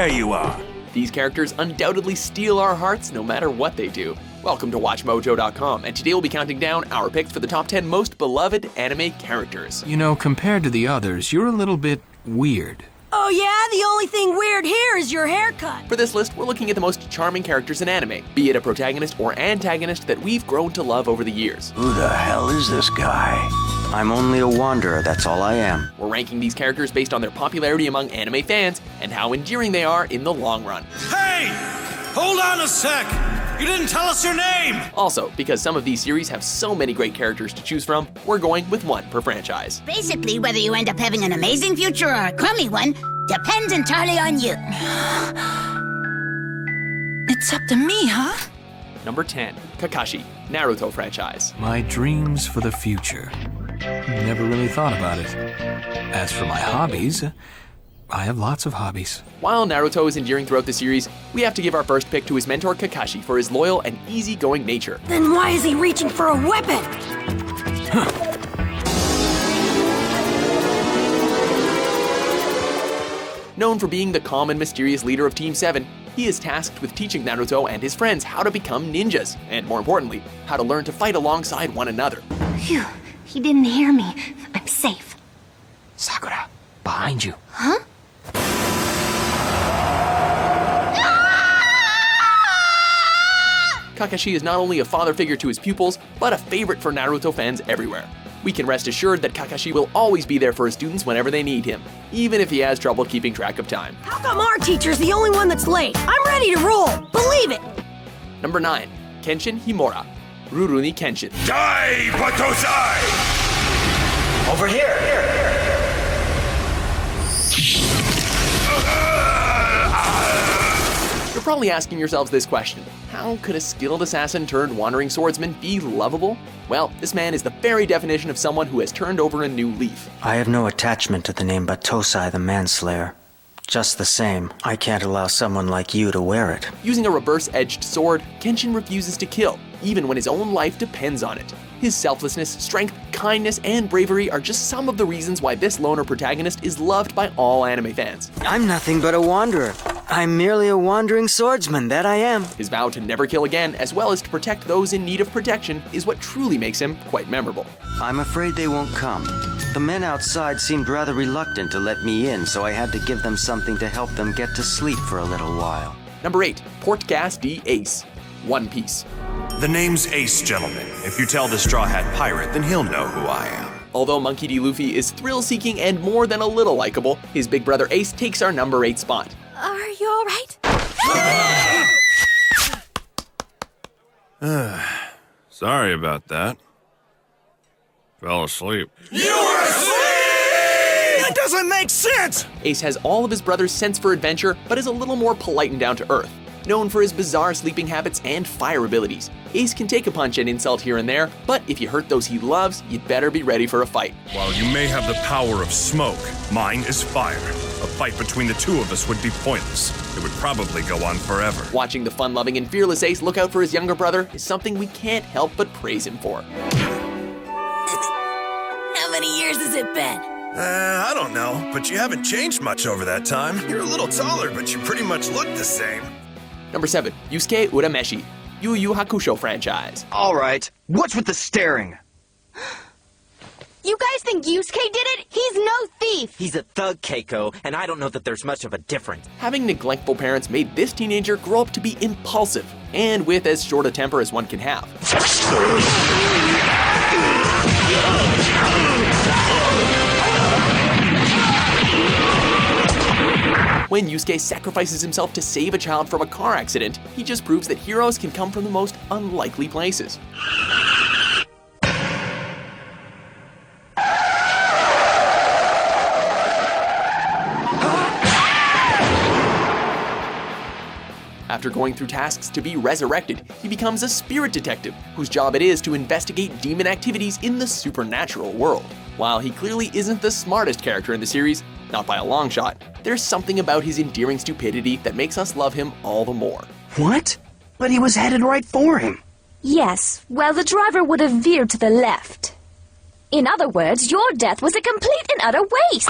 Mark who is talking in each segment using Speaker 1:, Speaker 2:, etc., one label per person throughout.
Speaker 1: There you are.
Speaker 2: These characters undoubtedly steal our hearts no matter what they do. Welcome to WatchMojo.com, and today we'll be counting down our picks for the top 10 most beloved anime characters.
Speaker 3: You know, compared to the others, you're a little bit weird.
Speaker 4: Oh yeah? The only thing weird here is your haircut.
Speaker 2: For this list, we're looking at the most charming characters in anime, be it a protagonist or antagonist that we've grown to love over the years.
Speaker 5: Who the hell is this guy? I'm only a wanderer, that's all I am.
Speaker 2: We're ranking these characters based on their popularity among anime fans and how endearing they are in the long run.
Speaker 1: Hey! Hold on a sec! You didn't tell us your name!
Speaker 2: Also, because some of these series have so many great characters to choose from, we're going with one per franchise.
Speaker 6: Basically, whether you end up having an amazing future or a crummy one depends entirely on you.
Speaker 4: It's up to me, huh?
Speaker 2: Number 10, Kakashi, Naruto franchise.
Speaker 3: My dreams for the future. Never really thought about it. As for my hobbies, I have lots of hobbies.
Speaker 2: While Naruto is endearing throughout the series, we have to give our first pick to his mentor Kakashi for his loyal and easygoing nature.
Speaker 4: Then why is he reaching for a weapon?
Speaker 2: Known for being the calm and mysterious leader of Team 7, he is tasked with teaching Naruto and his friends how to become ninjas, and more importantly, how to learn to fight alongside one another.
Speaker 6: Phew, he didn't hear me. I'm safe.
Speaker 3: Sakura, behind you.
Speaker 6: Huh?
Speaker 2: Kakashi is not only a father figure to his pupils, but a favorite for Naruto fans everywhere. We can rest assured that Kakashi will always be there for his students whenever they need him, even if he has trouble keeping track of time.
Speaker 4: How come our teacher's the only one that's late? I'm ready to roll. Believe it.
Speaker 2: Number 9, Kenshin Himura, Rurouni Kenshin.
Speaker 1: Die, Batosai!
Speaker 5: Over here!
Speaker 2: You're probably asking yourselves this question: how could a skilled assassin turned wandering swordsman be lovable? Well, this man is the very definition of someone who has turned over a new leaf.
Speaker 5: I have no attachment to the name Batosai the Manslayer. Just the same, I can't allow someone like you to wear it.
Speaker 2: Using a reverse-edged sword, Kenshin refuses to kill, even when his own life depends on it. His selflessness, strength, kindness, and bravery are just some of the reasons why this loner protagonist is loved by all anime fans.
Speaker 5: I'm nothing but a wanderer. I'm merely a wandering swordsman, that I am.
Speaker 2: His vow to never kill again, as well as to protect those in need of protection, is what truly makes him quite memorable.
Speaker 5: I'm afraid they won't come. The men outside seemed rather reluctant to let me in, so I had to give them something to help them get to sleep for a little while.
Speaker 2: Number 8, Portgas D. Ace, One Piece.
Speaker 1: The name's Ace, gentlemen. If you tell the Straw Hat Pirate, then he'll know who I am.
Speaker 2: Although Monkey D. Luffy is thrill-seeking and more than a little likable, his big brother Ace takes our number 8 spot.
Speaker 4: Are you all right?
Speaker 1: Sorry about that. Fell asleep.
Speaker 4: You were asleep!
Speaker 1: That doesn't make sense!
Speaker 2: Ace has all of his brother's sense for adventure, but is a little more polite and down to earth. Known for his bizarre sleeping habits and fire abilities, Ace can take a punch and insult here and there, but if you hurt those he loves, you'd better be ready for a fight.
Speaker 1: While you may have the power of smoke, mine is fire. A fight between the two of us would be pointless. It would probably go on forever.
Speaker 2: Watching the fun-loving and fearless Ace look out for his younger brother is something we can't help but praise him for.
Speaker 4: How many years has it been?
Speaker 1: I don't know, but you haven't changed much over that time. You're a little taller, but you pretty much look the same.
Speaker 2: Number 7, Yusuke Urameshi, Yu Yu Hakusho franchise.
Speaker 7: All right, what's with the staring?
Speaker 6: You guys think Yusuke did it? He's no thief!
Speaker 7: He's a thug, Keiko, and I don't know that there's much of a difference.
Speaker 2: Having neglectful parents made this teenager grow up to be impulsive, and with as short a temper as one can have. When Yusuke sacrifices himself to save a child from a car accident, he just proves that heroes can come from the most unlikely places. After going through tasks to be resurrected, he becomes a spirit detective, whose job it is to investigate demon activities in the supernatural world. While he clearly isn't the smartest character in the series, not by a long shot, there's something about his endearing stupidity that makes us love him all the more.
Speaker 7: What? But he was headed right for him.
Speaker 8: Yes, well, the driver would have veered to the left. In other words, your death was a complete and utter waste.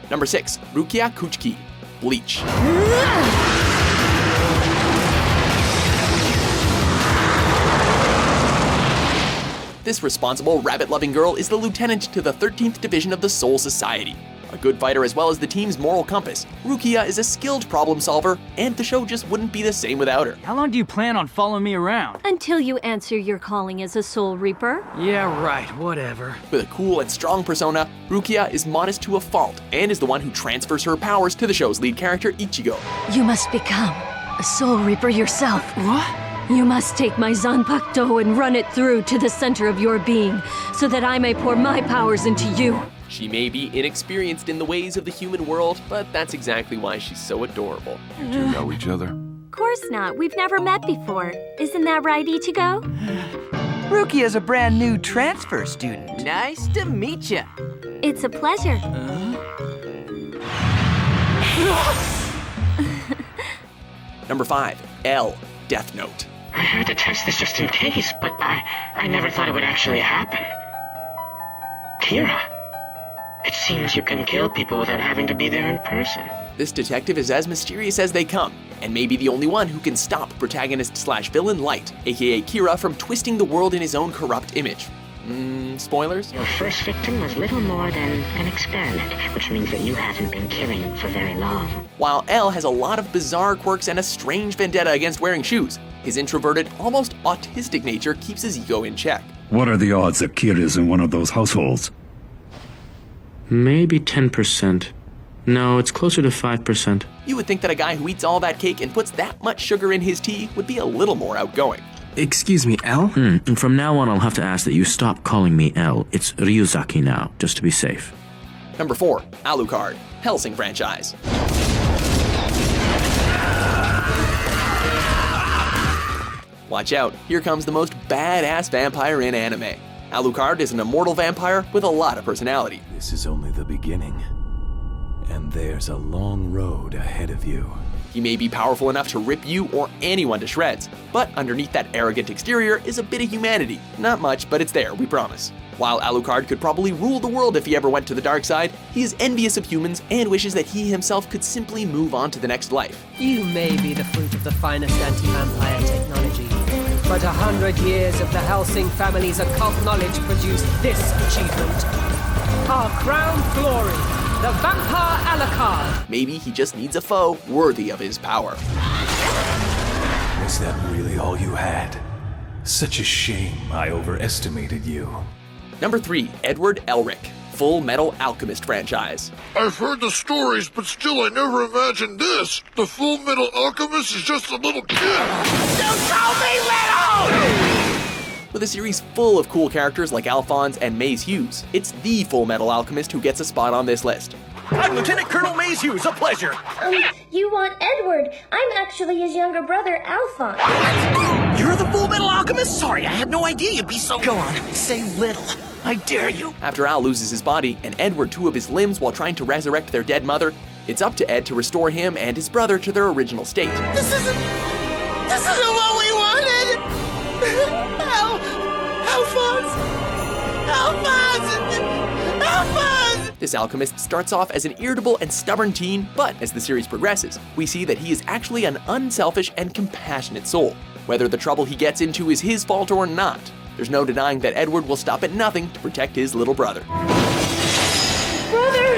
Speaker 2: Number 6. Rukia Kuchiki, Bleach. This responsible, rabbit-loving girl is the lieutenant to the 13th Division of the Soul Society. A good fighter as well as the team's moral compass, Rukia is a skilled problem solver, and the show just wouldn't be the same without her.
Speaker 9: How long do you plan on following me around?
Speaker 10: Until you answer your calling as a Soul Reaper.
Speaker 9: Yeah, right, whatever.
Speaker 2: With a cool and strong persona, Rukia is modest to a fault, and is the one who transfers her powers to the show's lead character, Ichigo.
Speaker 10: You must become a Soul Reaper yourself.
Speaker 9: What?
Speaker 10: You must take my Zanpakuto and run it through to the center of your being, so that I may pour my powers into you.
Speaker 2: She may be inexperienced in the ways of the human world, but that's exactly why she's so adorable.
Speaker 11: You two know each other?
Speaker 10: Of course not. We've never met before. Isn't that right, Ichigo?
Speaker 12: Rukia's a brand new transfer student.
Speaker 13: Nice to meet ya.
Speaker 10: It's a pleasure.
Speaker 2: Number 5. L, Death Note.
Speaker 14: I heard to test this just in case, but I never thought it would actually happen. Kira, it seems you can kill people without having to be there in person.
Speaker 2: This detective is as mysterious as they come, and may be the only one who can stop protagonist/villain Light, aka Kira, from twisting the world in his own corrupt image. Spoilers?
Speaker 14: Your first victim was little more than an experiment, which means that you haven't been killing for very long.
Speaker 2: While L has a lot of bizarre quirks and a strange vendetta against wearing shoes, his introverted, almost autistic nature keeps his ego in check.
Speaker 15: What are the odds that Kira's in one of those households?
Speaker 14: Maybe 10%. No, it's closer to 5%.
Speaker 2: You would think that a guy who eats all that cake and puts that much sugar in his tea would be a little more outgoing.
Speaker 3: Excuse me, L?
Speaker 14: And from now on, I'll have to ask that you stop calling me L. It's Ryuzaki now, just to be safe.
Speaker 2: Number 4. Alucard, Helsing franchise. Watch out, here comes the most badass vampire in anime. Alucard is an immortal vampire with a lot of personality.
Speaker 16: This is only the beginning, and there's a long road ahead of you.
Speaker 2: He may be powerful enough to rip you or anyone to shreds, but underneath that arrogant exterior is a bit of humanity. Not much, but it's there, we promise. While Alucard could probably rule the world if he ever went to the dark side, he is envious of humans and wishes that he himself could simply move on to the next life.
Speaker 13: You may be the fruit of the finest anti-vampire technology, but 100 years of the Helsing family's occult knowledge produced this achievement. Our crown glory. The Vampire Alucard!
Speaker 2: Maybe he just needs a foe worthy of his power.
Speaker 16: Was that really all you had? Such a shame I overestimated you.
Speaker 2: Number 3. Edward Elric, Full Metal Alchemist franchise.
Speaker 17: I've heard the stories, but still I never imagined this. The Full Metal Alchemist is just a little kid.
Speaker 13: Don't call me little!
Speaker 2: With a series full of cool characters like Alphonse and Maze Hughes, it's the Full Metal Alchemist who gets a spot on this list.
Speaker 7: I'm Lieutenant Colonel Maze Hughes, a pleasure.
Speaker 18: You want Edward? I'm actually his younger brother, Alphonse.
Speaker 7: What? You're the Full Metal Alchemist? Sorry, I had no idea you'd be so... Go on, say little. I dare you.
Speaker 2: After Al loses his body and Edward 2 of his limbs while trying to resurrect their dead mother, it's up to Ed to restore him and his brother to their original state.
Speaker 13: This isn't what we wanted! Alphonse!
Speaker 2: This alchemist starts off as an irritable and stubborn teen, but as the series progresses, we see that he is actually an unselfish and compassionate soul. Whether the trouble he gets into is his fault or not, there's no denying that Edward will stop at nothing to protect his little brother.
Speaker 18: Brother!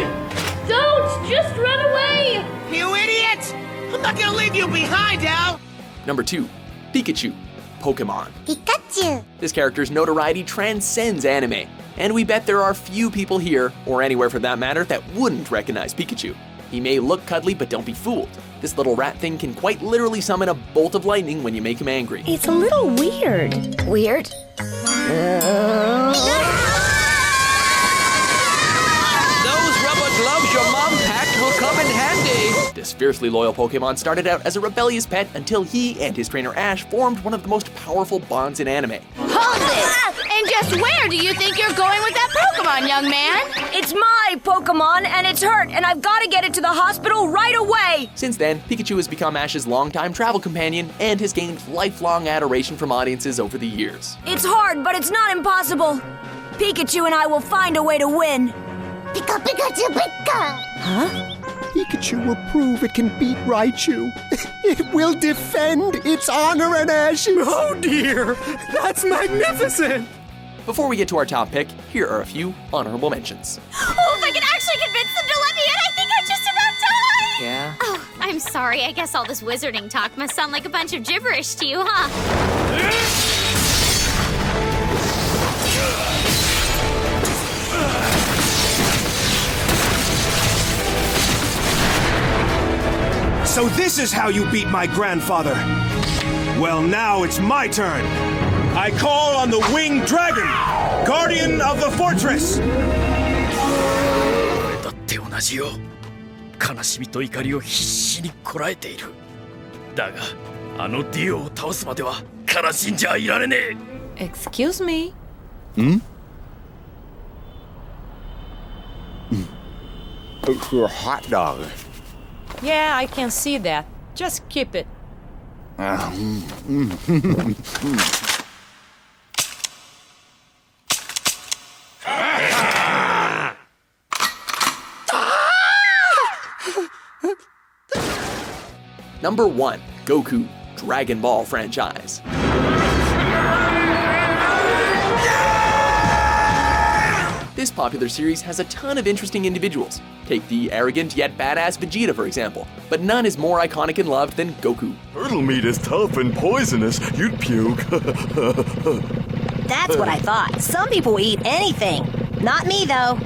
Speaker 18: Don't! Just run away!
Speaker 13: You idiot! I'm not gonna leave you behind, Al!
Speaker 2: Number 2. Pikachu, Pokemon.
Speaker 6: Pikachu!
Speaker 2: This character's notoriety transcends anime, and we bet there are few people here, or anywhere for that matter, that wouldn't recognize Pikachu. He may look cuddly, but don't be fooled. This little rat thing can quite literally summon a bolt of lightning when you make him angry.
Speaker 4: It's a little weird.
Speaker 6: Weird?
Speaker 13: Those rubber gloves your mom packed will come in handy.
Speaker 2: This fiercely loyal Pokemon started out as a rebellious pet until he and his trainer Ash formed one of the most powerful bonds in anime.
Speaker 6: Hold it! And just where do you think you're going with that Pokemon, young man?
Speaker 4: It's my Pokemon, and it's hurt, and I've got to get it to the hospital right away!
Speaker 2: Since then, Pikachu has become Ash's longtime travel companion and has gained lifelong adoration from audiences over the years.
Speaker 4: It's hard, but it's not impossible. Pikachu and I will find a way to win.
Speaker 6: Pika, Pikachu, Pika!
Speaker 11: Huh? Pikachu will prove it can beat Raichu. It will defend its honor and ashes.
Speaker 2: Oh dear, that's magnificent! Before we get to our top pick, here are a few honorable mentions.
Speaker 19: Oh, if I can actually convince them to let me in, I think I just about died!
Speaker 2: Yeah?
Speaker 19: Oh, I'm sorry. I guess all this wizarding talk must sound like a bunch of gibberish to you, huh?
Speaker 20: So this is how you beat my grandfather. Well, now it's my turn. I call on the winged dragon, guardian of the fortress.
Speaker 21: 俺だって同じよ。悲しみと怒りを必死にこらえている。だが、あのディオを倒すまでは悲しんじゃいられねえ。
Speaker 22: Excuse me?
Speaker 11: It's your hot dog.
Speaker 22: Yeah, I can see that. Just keep it.
Speaker 2: Number 1, Goku, Dragon Ball franchise. This popular series has a ton of interesting individuals. Take the arrogant yet badass Vegeta, for example. But none is more iconic and loved than Goku.
Speaker 23: Turtle meat is tough and poisonous. You'd puke.
Speaker 4: That's what I thought. Some people eat anything. Not me, though.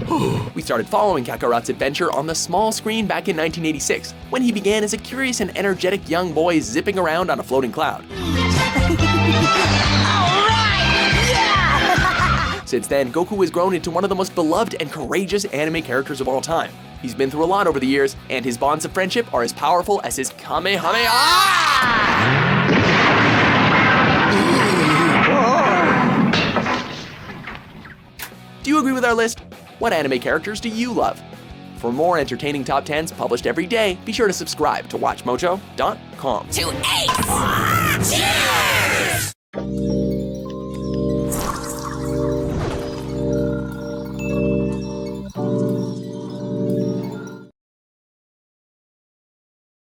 Speaker 2: We started following Kakarot's adventure on the small screen back in 1986, when he began as a curious and energetic young boy zipping around on a floating cloud. Since then, Goku has grown into one of the most beloved and courageous anime characters of all time. He's been through a lot over the years, and his bonds of friendship are as powerful as his Kamehameha! Do you agree with our list? What anime characters do you love? For more entertaining top 10s published every day, be sure to subscribe to WatchMojo.com.
Speaker 6: To Ace!